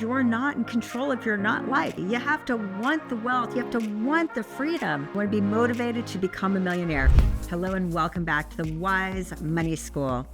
you're not in control of your life. You have to want the wealth. You have to want the freedom. You want to be motivated to become a millionaire. Hello and welcome back to the Wise Money School.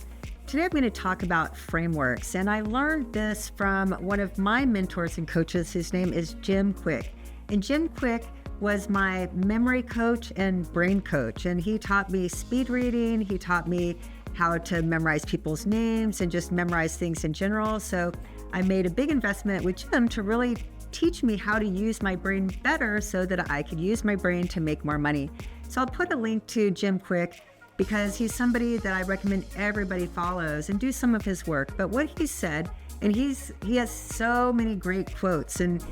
Today I'm going to talk about frameworks, and I learned this from one of my mentors and coaches. His name is Jim Kwik. And Jim Kwik was my memory coach and brain coach, and he taught me speed reading. He taught me how to memorize people's names and just memorize things in general. So I made a big investment with Jim to really teach me how to use my brain better so that I could use my brain to make more money. So I'll put a link to Jim Kwik because he's somebody that I recommend everybody follows and do some of his work. But what he said, and he has so many great quotes, and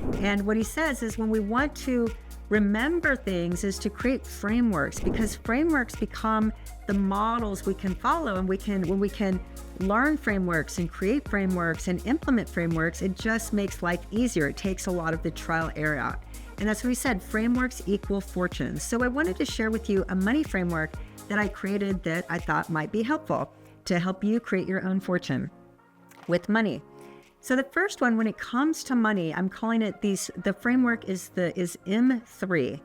what he says is when we want to remember things is to create frameworks, because frameworks become the models we can follow, and when we can learn frameworks and create frameworks and implement frameworks, it just makes life easier. It takes a lot of the trial error out. And that's what he said, frameworks equal fortunes. So I wanted to share with you a money framework that I created that I thought might be helpful to help you create your own fortune with money. So the first one, when it comes to money, I'm calling it the framework is M3,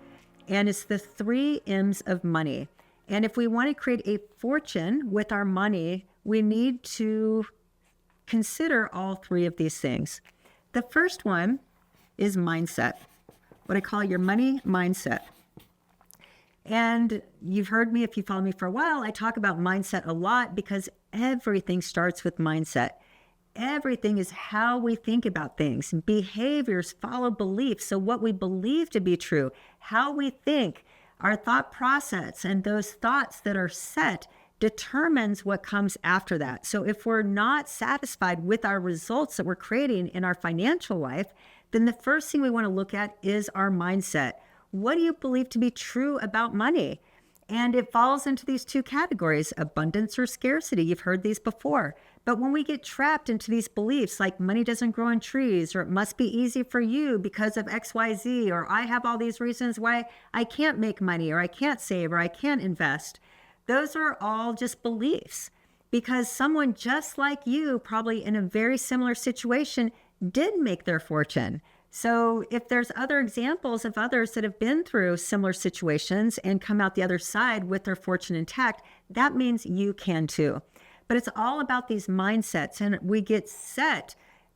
and it's the 3 M's of money. And if we want to create a fortune with our money, we need to consider all 3 of these things. The first one is mindset, what I call your money mindset. And you've heard me, if you follow me for a while, I talk about mindset a lot because everything starts with mindset. Everything is how we think about things. Behaviors follow beliefs. So what we believe to be true, how we think, our thought process, and those thoughts that are set determines what comes after that. So if we're not satisfied with our results that we're creating in our financial life, then the first thing we want to look at is our mindset. What do you believe to be true about money? And it falls into these 2 categories, abundance or scarcity. You've heard these before. But when we get trapped into these beliefs like money doesn't grow on trees, or it must be easy for you because of XYZ, or I have all these reasons why I can't make money, or I can't save, or I can't invest, those are all just beliefs, because someone just like you, probably in a very similar situation, did make their fortune. So if there's other examples of others that have been through similar situations and come out the other side with their fortune intact, that means you can too. But it's all about these mindsets, and we get set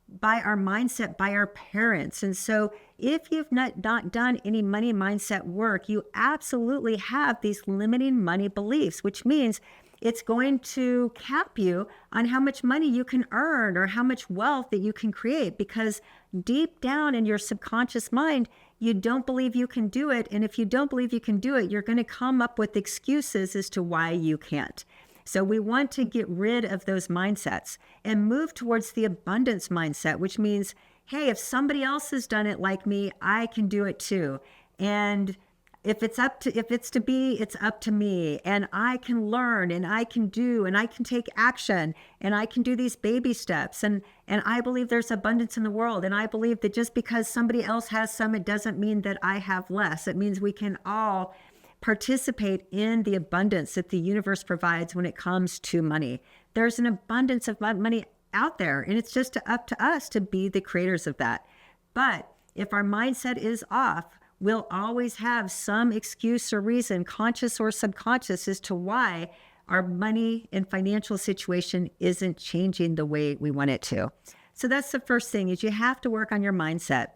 by our mindset, by our parents. And so if you've not done any money mindset work, you absolutely have these limiting money beliefs, which means it's going to cap you on how much money you can earn or how much wealth that you can create, because deep down in your subconscious mind, you don't believe you can do it. And if you don't believe you can do it, you're going to come up with excuses as to why you can't. So we want to get rid of those mindsets and move towards the abundance mindset, which means, hey, if somebody else has done it like me, I can do it too. And if it's up to be, it's up to me, and I can learn, and I can do, and I can take action, and I can do these baby steps. And I believe there's abundance in the world. And I believe that just because somebody else has some, it doesn't mean that I have less. It means we can all participate in the abundance that the universe provides when it comes to money. There's an abundance of money out there, and it's just up to us to be the creators of that. But if our mindset is off, we'll always have some excuse or reason, conscious or subconscious, as to why our money and financial situation isn't changing the way we want it to. So that's the first thing, is you have to work on your mindset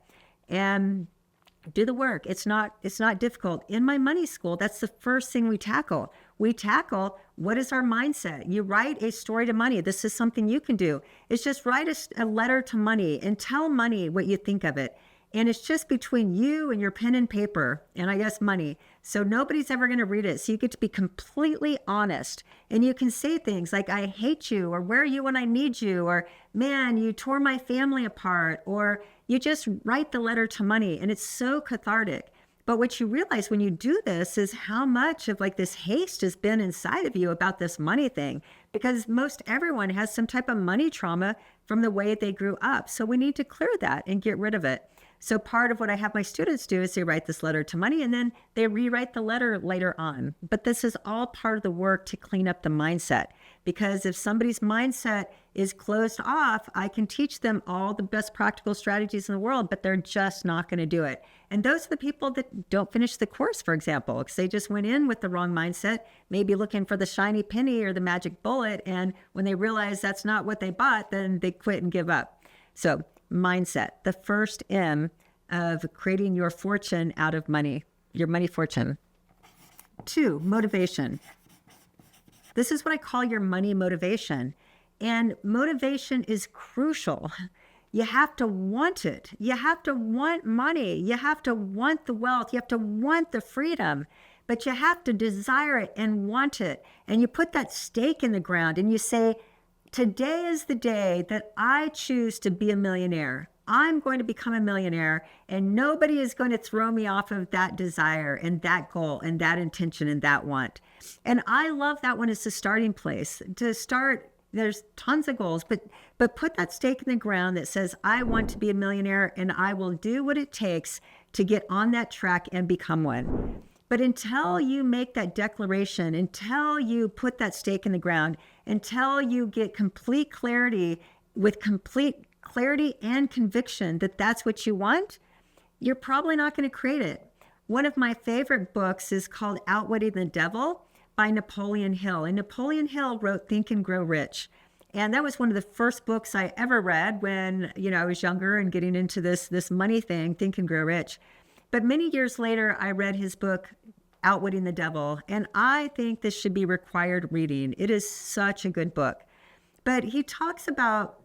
and do the work. It's not difficult. In my money school, that's the first thing we tackle. We tackle, what is our mindset? You write a story to money. This is something you can do. It's just write a letter to money and tell money what you think of it. And it's just between you and your pen and paper, and I guess money. So nobody's ever going to read it. So you get to be completely honest. And you can say things like, I hate you, or where are you when I need you, or man, you tore my family apart, or you just write the letter to money. And it's so cathartic. But what you realize when you do this is how much of like this haste has been inside of you about this money thing, because most everyone has some type of money trauma from the way they grew up. So we need to clear that and get rid of it. So part of what I have my students do is they write this letter to money and then they rewrite the letter later on. But this is all part of the work to clean up the mindset. Because if somebody's mindset is closed off, I can teach them all the best practical strategies in the world, but they're just not going to do it. And those are the people that don't finish the course, for example, because they just went in with the wrong mindset, maybe looking for the shiny penny or the magic bullet. And when they realize that's not what they bought, then they quit and give up. So mindset, the first M of creating your fortune out of money, your money fortune. 2, motivation. This is what I call your money motivation. And motivation is crucial. You have to want it. You have to want money. You have to want the wealth. You have to want the freedom. But you have to desire it and want it. And you put that stake in the ground and you say, today is the day that I choose to be a millionaire. I'm going to become a millionaire, and nobody is going to throw me off of that desire and that goal and that intention and that want. And I love that one as the starting place. To start, there's tons of goals, but put that stake in the ground that says, I want to be a millionaire and I will do what it takes to get on that track and become one. But until you make that declaration, until you put that stake in the ground, until you get complete clarity and conviction that that's what you want, you're probably not going to create it. One of my favorite books is called Outwitting the Devil by Napoleon Hill. And Napoleon Hill wrote Think and Grow Rich. And that was one of the first books I ever read when, I was younger and getting into this money thing, Think and Grow Rich. But many years later, I read his book, Outwitting the Devil. And I think this should be required reading. It is such a good book. But he talks about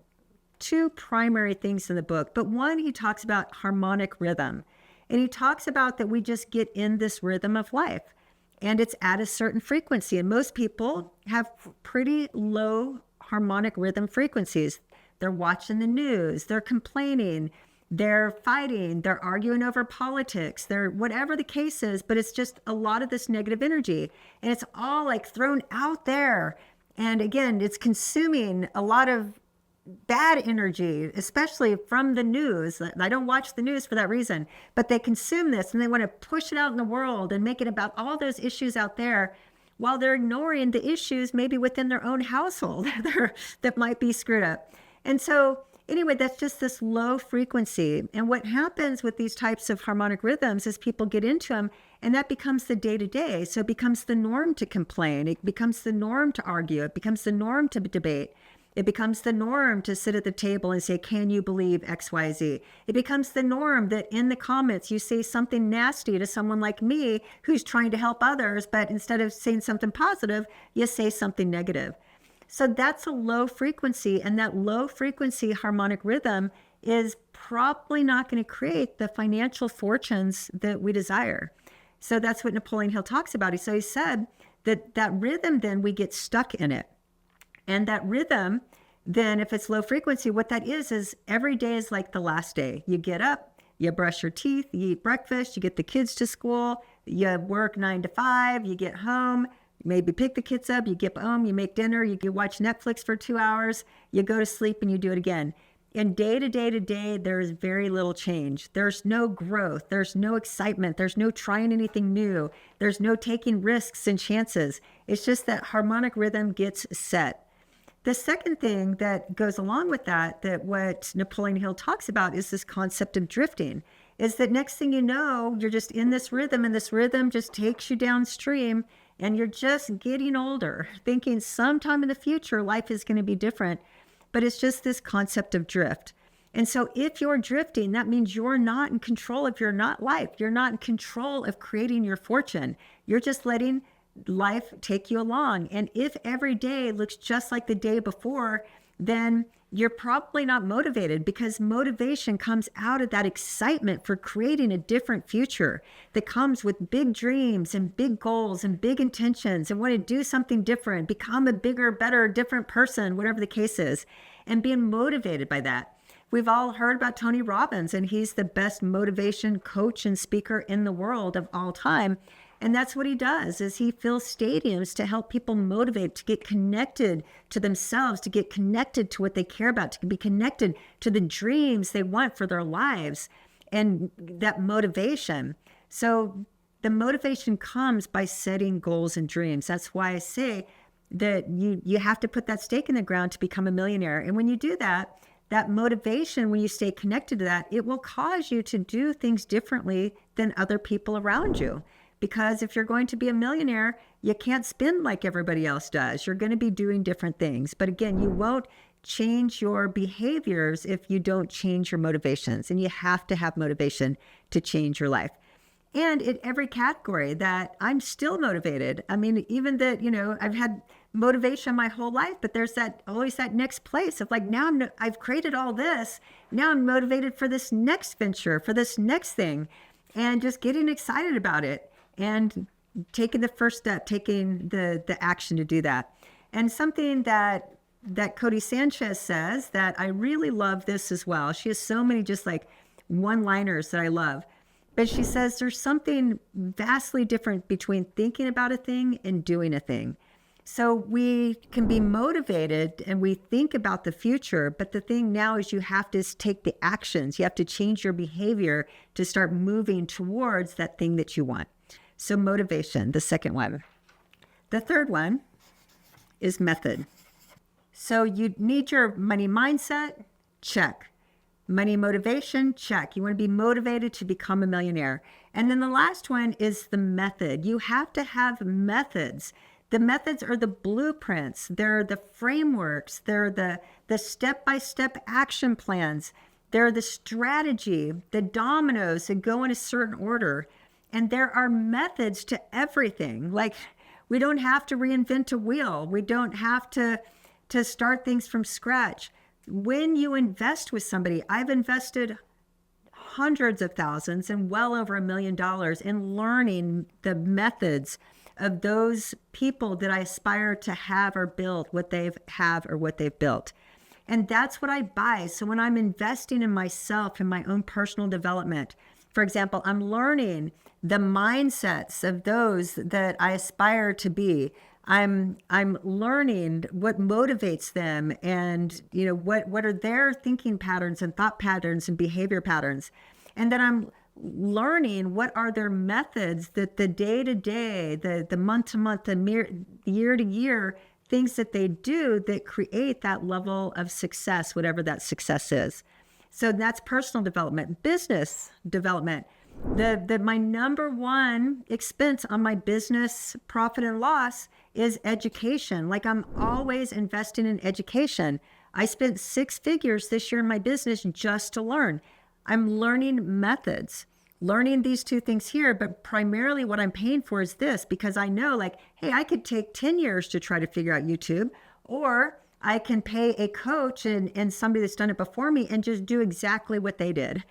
2 primary things in the book. But one, he talks about harmonic rhythm. And he talks about that we just get in this rhythm of life. And it's at a certain frequency. And most people have pretty low harmonic rhythm frequencies. They're watching the news. They're complaining. They're fighting. They're arguing over politics. They're whatever the case is. But it's just a lot of this negative energy. And it's all like thrown out there. And again, it's consuming a lot of bad energy, especially from the news. I don't watch the news for that reason, but they consume this and they want to push it out in the world and make it about all those issues out there while they're ignoring the issues maybe within their own household that might be screwed up. And so anyway, that's just this low frequency. And what happens with these types of harmonic rhythms is people get into them and that becomes the day-to-day. So it becomes the norm to complain. It becomes the norm to argue. It becomes the norm to debate. It becomes the norm to sit at the table and say, can you believe XYZ? It becomes the norm that in the comments you say something nasty to someone like me who's trying to help others, but instead of saying something positive, you say something negative. So that's a low frequency, and that low frequency harmonic rhythm is probably not going to create the financial fortunes that we desire. So that's what Napoleon Hill talks about. So he said that rhythm, then we get stuck in it. And that rhythm, then if it's low frequency, what that is every day is like the last day. You get up, you brush your teeth, you eat breakfast, you get the kids to school, you work 9 to 5, you get home, maybe pick the kids up, you get home, you make dinner, you can watch Netflix for 2 hours, you go to sleep and you do it again. And day to day to day, there is very little change. There's no growth. There's no excitement. There's no trying anything new. There's no taking risks and chances. It's just that harmonic rhythm gets set. The second thing that goes along with that what Napoleon Hill talks about is this concept of drifting, is that next thing you know, you're just in this rhythm and this rhythm just takes you downstream and you're just getting older, thinking sometime in the future, life is going to be different, but it's just this concept of drift. And so if you're drifting, that means you're not in control of your life. You're not in control of creating your fortune. You're just letting life take you along. And if every day looks just like the day before, then you're probably not motivated, because motivation comes out of that excitement for creating a different future that comes with big dreams and big goals and big intentions and want to do something different, become a bigger, better, different person, whatever the case is, and being motivated by that. We've all heard about Tony Robbins, and he's the best motivation coach and speaker in the world of all time. And that's what he does, is he fills stadiums to help people motivate, to get connected to themselves, to get connected to what they care about, to be connected to the dreams they want for their lives, and that motivation. So the motivation comes by setting goals and dreams. That's why I say that you have to put that stake in the ground to become a millionaire. And when you do that, that motivation, when you stay connected to that, it will cause you to do things differently than other people around you. Because if you're going to be a millionaire, you can't spend like everybody else does. You're going to be doing different things. But again, you won't change your behaviors if you don't change your motivations. And you have to have motivation to change your life. And in every category that I'm still motivated. I mean, even that, I've had motivation my whole life, but there's always that next place of like, now I've created all this. Now I'm motivated for this next venture, for this next thing, and just getting excited about it. And taking the first step, taking the action to do that. And something that Cody Sanchez says that I really love this as well. She has so many just like one-liners that I love. But she says there's something vastly different between thinking about a thing and doing a thing. So we can be motivated and we think about the future, but the thing now is you have to take the actions. You have to change your behavior to start moving towards that thing that you want. So motivation, the second one. The third one is method. So you need your money mindset, check. Money motivation, check. You want to be motivated to become a millionaire. And then the last one is the method. You have to have methods. The methods are the blueprints. They're the frameworks. They're the step-by-step action plans. They're the strategy, the dominoes that go in a certain order. And there are methods to everything. Like, we don't have to reinvent a wheel. We don't have to start things from scratch. When you invest with somebody, I've invested hundreds of thousands and well over $1 million in learning the methods of those people that I aspire to have or build what they have or what they've built. And that's what I buy. So when I'm investing in myself, in my own personal development, for example, I'm learning the mindsets of those that I aspire to be. I'm learning what motivates them and, what are their thinking patterns and thought patterns and behavior patterns. And then I'm learning what are their methods, that the day-to-day, the month-to-month, the year-to-year things that they do that create that level of success, whatever that success is. So that's personal development. Business development. My number one expense on my business profit and loss is education. Like, I'm always investing in education. I spent 6 figures this year in my business just to learn. I'm learning methods, learning these 2 things here, but primarily what I'm paying for is this, because I know, like, hey, I could take 10 years to try to figure out YouTube, or I can pay a coach and somebody that's done it before me and just do exactly what they did.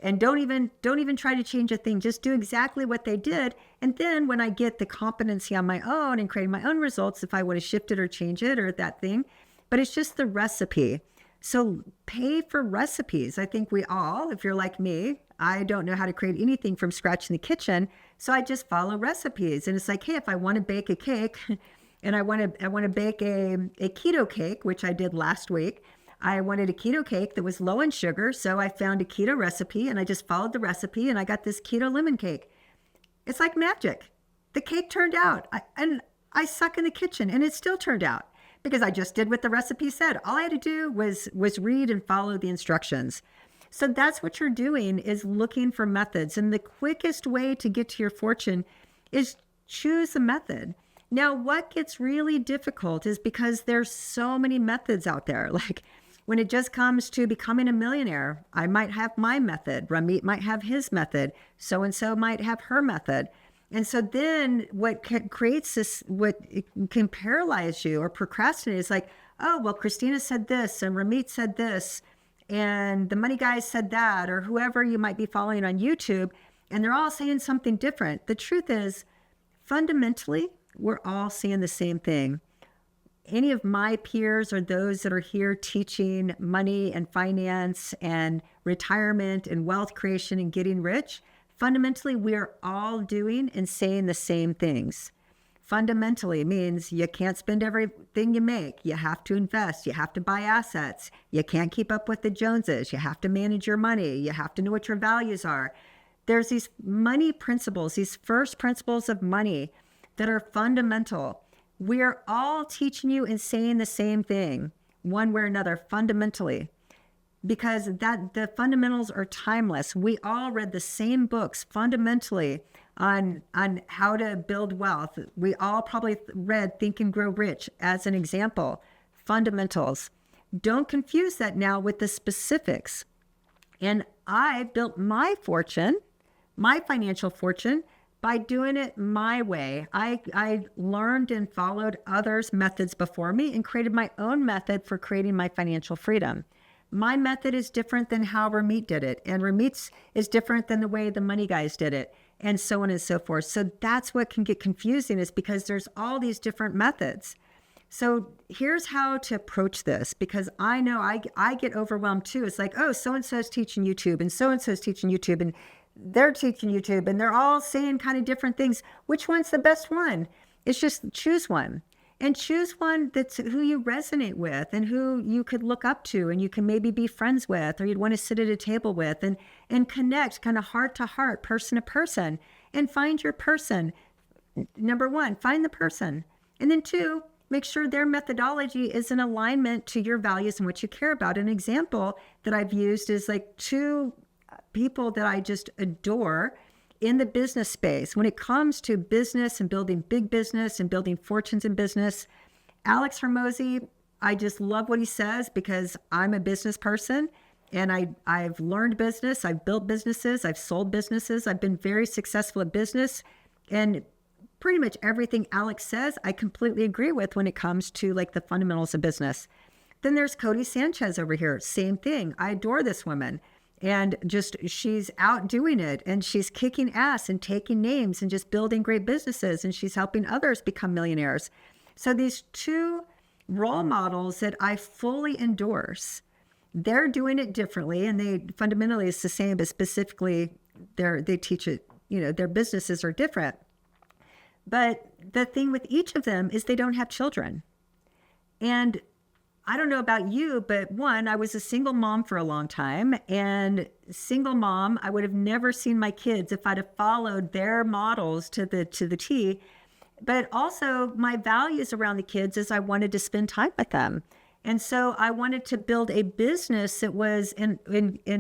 And don't even try to change a thing. Just do exactly what they did. And then when I get the competency on my own and creating my own results, if I want to shift it or change it or that thing, but it's just the recipe. So pay for recipes. I think we all, if you're like me, I don't know how to create anything from scratch in the kitchen. So I just follow recipes. And it's like, hey, if I want to bake a cake and I want to bake a keto cake, which I did last week, I wanted a keto cake that was low in sugar, so I found a keto recipe and I just followed the recipe and I got this keto lemon cake. It's like magic. The cake turned out, and I suck in the kitchen, and it still turned out because I just did what the recipe said. All I had to do was read and follow the instructions. So that's what you're doing, is looking for methods. And the quickest way to get to your fortune is choose a method. Now, what gets really difficult is because there's so many methods out there. Like, when it just comes to becoming a millionaire, I might have my method. Ramit might have his method. So-and-so might have her method. And so then what creates this, what can paralyze you or procrastinate is like, oh, well, Krisstina said this and Ramit said this and the money guy said that, or whoever you might be following on YouTube, and they're all saying something different. The truth is, fundamentally, we're all seeing the same thing. Any of my peers or those that are here teaching money and finance and retirement and wealth creation and getting rich, Fundamentally, we're all doing and saying the same things. Fundamentally means you can't spend everything you make. You have to invest. You have to buy assets. You can't keep up with the Joneses. You have to manage your money. You have to know what your values are. There's these money principles, these first principles of money that are fundamental. We're all teaching you and saying the same thing, one way or another, fundamentally, because the fundamentals are timeless. We all read the same books fundamentally on how to build wealth. We all probably read Think and Grow Rich as an example. Fundamentals. Don't confuse that now with the specifics. And I built my fortune, my financial fortune, by doing it my way. I learned and followed others' methods before me and created my own method for creating my financial freedom. My method is different than how Ramit did it, and Ramit's is different than the way the money guys did it, and so on and so forth. So that's what can get confusing, is because there's all these different methods. So here's how to approach this, because I know I get overwhelmed too. It's like, oh, so-and-so is teaching YouTube, and so-and-so is teaching YouTube, and they're teaching YouTube, and they're all saying kind of different things. Which one's the best one? It's just choose one. And choose one that's who you resonate with and who you could look up to and you can maybe be friends with, or you'd want to sit at a table with and connect kind of heart to heart, person to person, and find your person. Number one, find the person. And then two, make sure their methodology is in alignment to your values and what you care about. An example that I've used is like two people that I just adore in the business space. When it comes to business and building big business and building fortunes in business, Alex Hormozi, I just love what he says because I'm a business person and I've learned business. I've built businesses. I've sold businesses. I've been very successful at business. And pretty much everything Alex says, I completely agree with when it comes to like the fundamentals of business. Then there's Cody Sanchez over here. Same thing. I adore this woman. And just she's out doing it and she's kicking ass and taking names and just building great businesses and she's helping others become millionaires. So these two role models that I fully endorse, they're doing it differently and they fundamentally it's the same, but specifically they teach it, their businesses are different. But the thing with each of them is they don't have children. And I don't know about you, but one, I was a single mom for a long time, and single mom, I would have never seen my kids if I'd have followed their models to the T. But also my values around the kids is I wanted to spend time with them. And so I wanted to build a business that was in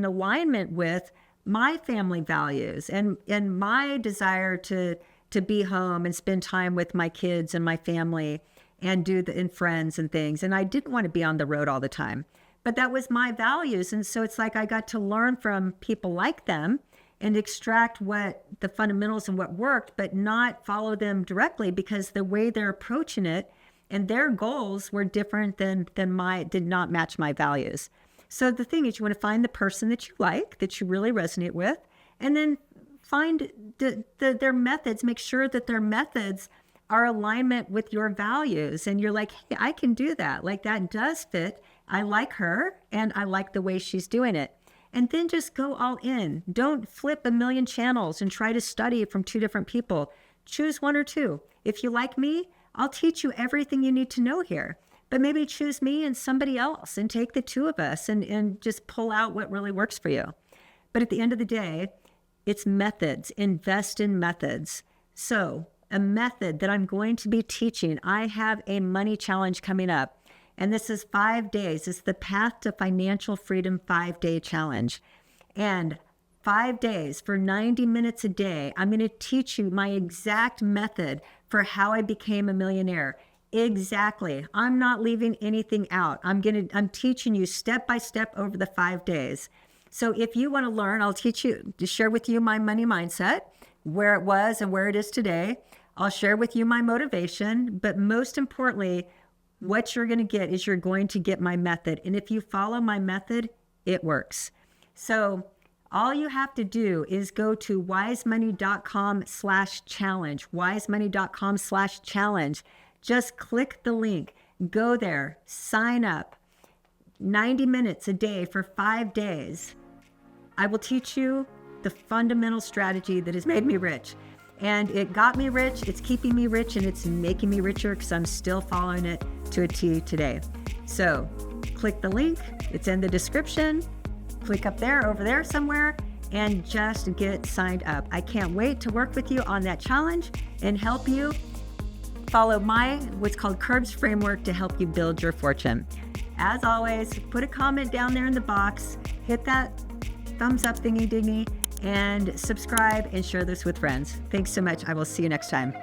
alignment with my family values and my desire to be home and spend time with my kids and my family and and friends and things. And I didn't want to be on the road all the time, but that was my values. And so it's like I got to learn from people like them and extract what the fundamentals and what worked, but not follow them directly because the way they're approaching it and their goals were different than did not match my values. So the thing is, you want to find the person that you like, that you really resonate with, and then find their methods, make sure that their methods are alignment with your values. And you're like, hey, I can do that. Like that does fit. I like her and I like the way she's doing it. And then just go all in. Don't flip a million channels and try to study from two different people. Choose one or two. If you like me, I'll teach you everything you need to know here. But maybe choose me and somebody else and take the two of us and just pull out what really works for you. But at the end of the day, it's methods. Invest in methods. So a method that I'm going to be teaching. I have a money challenge coming up, and this is 5 days. It's the Path to Financial Freedom 5-day challenge. And 5 days for 90 minutes a day, I'm going to teach you my exact method for how I became a millionaire. Exactly. I'm not leaving anything out. I'm teaching you step by step over the 5 days. So if you want to learn, I'll teach you to share with you my money mindset, where it was and where it is today. I'll share with you my motivation, but most importantly, what you're going to get is you're going to get my method. And if you follow my method, it works. So all you have to do is go to wisemoney.com/challenge, wisemoney.com/challenge. Just click the link, go there, sign up. 90 minutes a day for 5 days. I will teach you the fundamental strategy that has made me rich. And it got me rich, it's keeping me rich, and it's making me richer because I'm still following it to a T today. So click the link, it's in the description. Click up there, over there somewhere, and just get signed up. I can't wait to work with you on that challenge and help you follow my what's called Curbs framework to help you build your fortune. As always, put a comment down there in the box, hit that thumbs up thingy dingy, and subscribe and share this with friends. Thanks so much. I will see you next time.